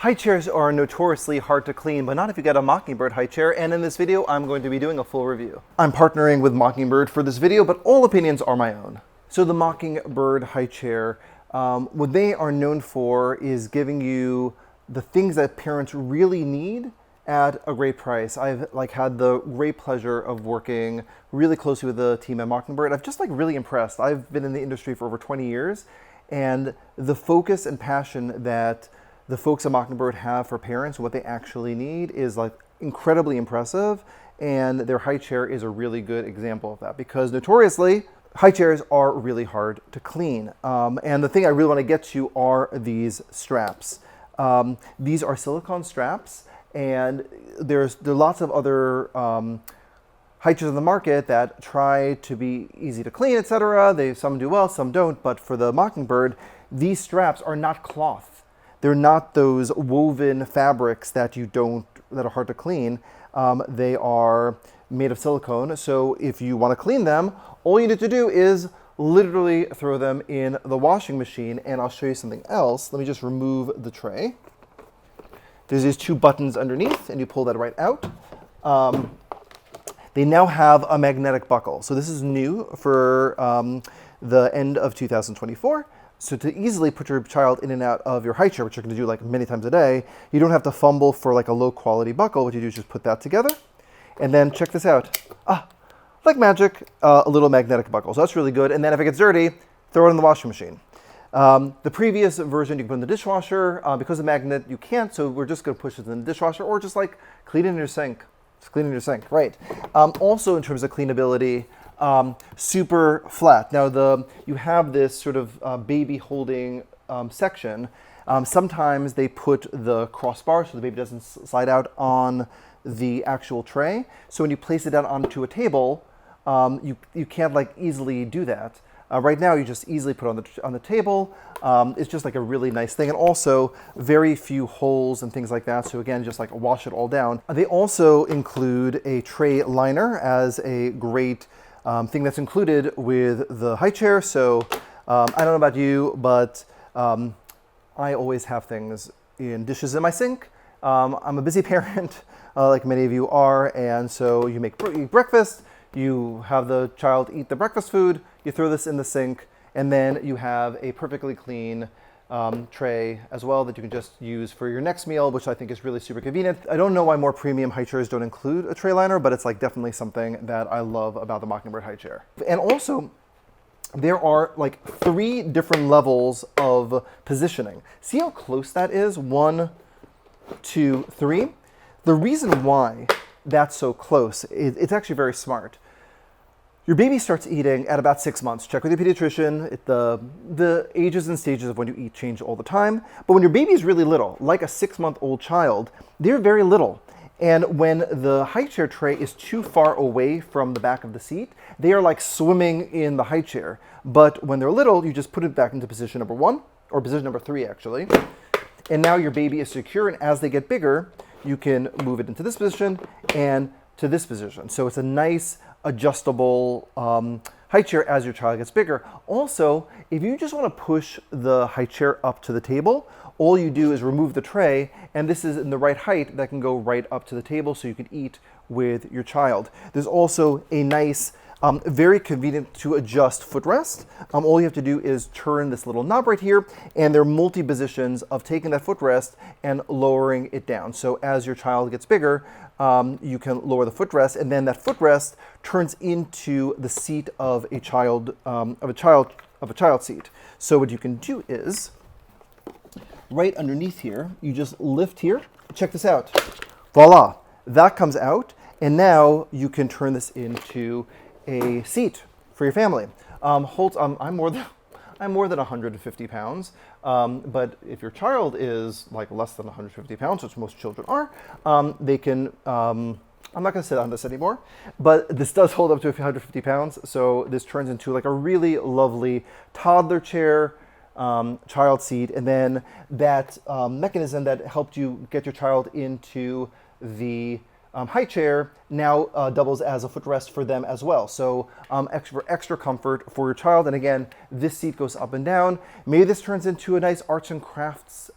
High chairs are notoriously hard to clean, but not if you get a Mockingbird high chair, and in this video I'm going to be doing a full review. I'm partnering with Mockingbird for this video, but all opinions are my own. So the Mockingbird high chair, what they are known for is giving you the things that parents really need at a great price. I've had the great pleasure of working really closely with the team at Mockingbird. I've just really impressed. I've been in the industry for over 20 years, and the focus and passion that the folks at Mockingbird have for parents, what they actually need, is incredibly impressive, and their high chair is a really good example of that, because notoriously high chairs are really hard to clean. And the thing I really want to get to are these straps. These are silicone straps, and there are lots of other high chairs on the market that try to be easy to clean, etc. Some do well, some don't, but for the Mockingbird, these straps are not cloth. They're not those woven fabrics that are hard to clean. They are made of silicone, so if you want to clean them, all you need to do is literally throw them in the washing machine. And I'll show you something else. Let me just remove the tray. There's these two buttons underneath, and you pull that right out. They now have a magnetic buckle. So this is new for the end of 2024. So to easily put your child in and out of your high chair, which you're going to do many times a day, you don't have to fumble for a low quality buckle. What you do is just put that together, and then check this out. Like magic, a little magnetic buckle. So that's really good. And then if it gets dirty, throw it in the washing machine. The previous version you can put in the dishwasher. Because of magnet, you can't. So we're just going to push it in the dishwasher, or just clean it in your sink. Just clean it in your sink, right? Also, in terms of cleanability, super flat. Now you have this sort of baby holding section. Sometimes they put the crossbar so the baby doesn't slide out on the actual tray. So when you place it down onto a table, you can't easily do that. Right now you just easily put it on the table. It's just a really nice thing, and also very few holes and things like that. So again, just wash it all down. They also include a tray liner as a great thing that's included with the high chair. So I don't know about you, but I always have things in dishes in my sink. I'm a busy parent, like many of you are, and so you eat breakfast, you have the child eat the breakfast food, you throw this in the sink, and then you have a perfectly clean tray as well that you can just use for your next meal, which I think is really super convenient. I don't know why more premium high chairs don't include a tray liner, but it's definitely something that I love about the Mockingbird high chair. And also, there are 3 different levels of positioning. See how close that is? 1, 2, 3. The reason why that's so close, it's actually very smart. Your baby starts eating at about 6 months. Check with your pediatrician. The ages and stages of when you eat change all the time. But when your baby is really little, like a 6-month-old child, they're very little. And when the high chair tray is too far away from the back of the seat, they are swimming in the high chair. But when they're little, you just put it back into position number 1, or position number 3 actually. And now your baby is secure, and as they get bigger, you can move it into this position and to this position. So it's a nice adjustable high chair as your child gets bigger. Also, if you just want to push the high chair up to the table, all you do is remove the tray, and this is in the right height that can go right up to the table so you can eat with your child. There's also a nice, very convenient to adjust footrest. All you have to do is turn this little knob right here, and there are multi positions of taking that footrest and lowering it down. So as your child gets bigger, you can lower the footrest, and then that footrest turns into the seat of a child seat. So what you can do is, right underneath here, you just lift here. Check this out. Voila, that comes out, and now you can turn this into a seat for your family. I'm more than 150 pounds, but if your child is less than 150 pounds, which most children are, they can, I'm not going to sit on this anymore, but this does hold up to 150 pounds, so this turns into a really lovely toddler chair, child seat, and then that mechanism that helped you get your child into the high chair now doubles as a footrest for them as well. So extra comfort for your child. And again, this seat goes up and down. Maybe this turns into a nice arts and crafts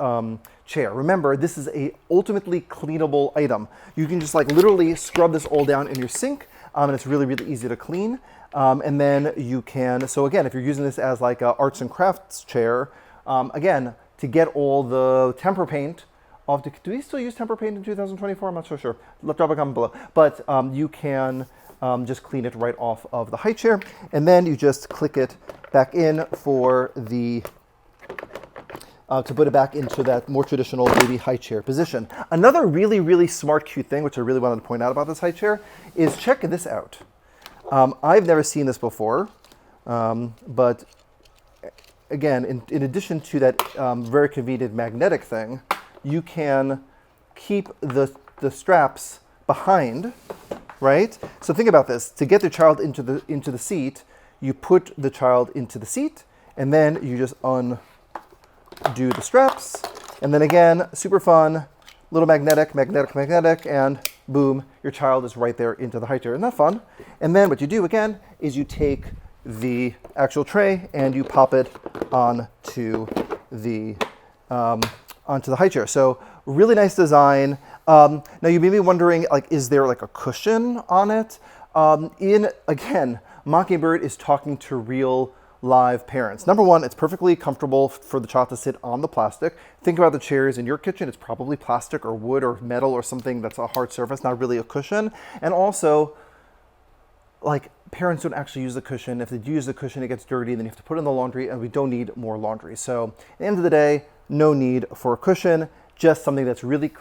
chair. Remember, this is a ultimately cleanable item. You can just like literally scrub this all down in your sink, and it's really, really easy to clean. And then you can, so again, if you're using this as like a arts and crafts chair, again, to get all the temper paint off, do we still use temper paint in 2024? I'm not so sure. Let's drop a comment below. But you can just clean it right off of the high chair, and then you just click it back in for the, to put it back into that more traditional baby high chair position. Another really, really smart, cute thing, which I really wanted to point out about this high chair, is check this out. I've never seen this before, but again, in addition to that very convenient magnetic thing, you can keep the straps behind, right? So think about this. To get the child into the seat, you put the child into the seat, and then you just undo the straps, and then again, super fun, little magnetic, and boom, your child is right there into the high chair. Isn't that fun? And then what you do again is you take the actual tray and you pop it onto the high chair. So really nice design. Now you may be wondering, like, is there like a cushion on it? Again, Mockingbird is talking to real live parents. Number one, it's perfectly comfortable for the child to sit on the plastic. Think about the chairs in your kitchen. It's probably plastic or wood or metal or something that's a hard surface, not really a cushion. And also, like, parents don't actually use the cushion. If they do use the cushion, it gets dirty, then you have to put it in the laundry, and we don't need more laundry. So at the end of the day, no need for a cushion, just something that's really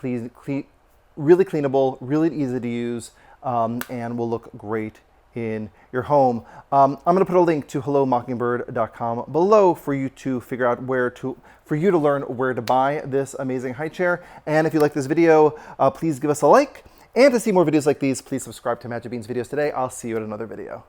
really cleanable, really easy to use, and will look great in your home. I'm going to put a link to hellomockingbird.com below for you to figure out for you to learn where to buy this amazing high chair. And if you like this video, please give us a like. And to see more videos like these, please subscribe to Magic Beans videos today. I'll see you at another video.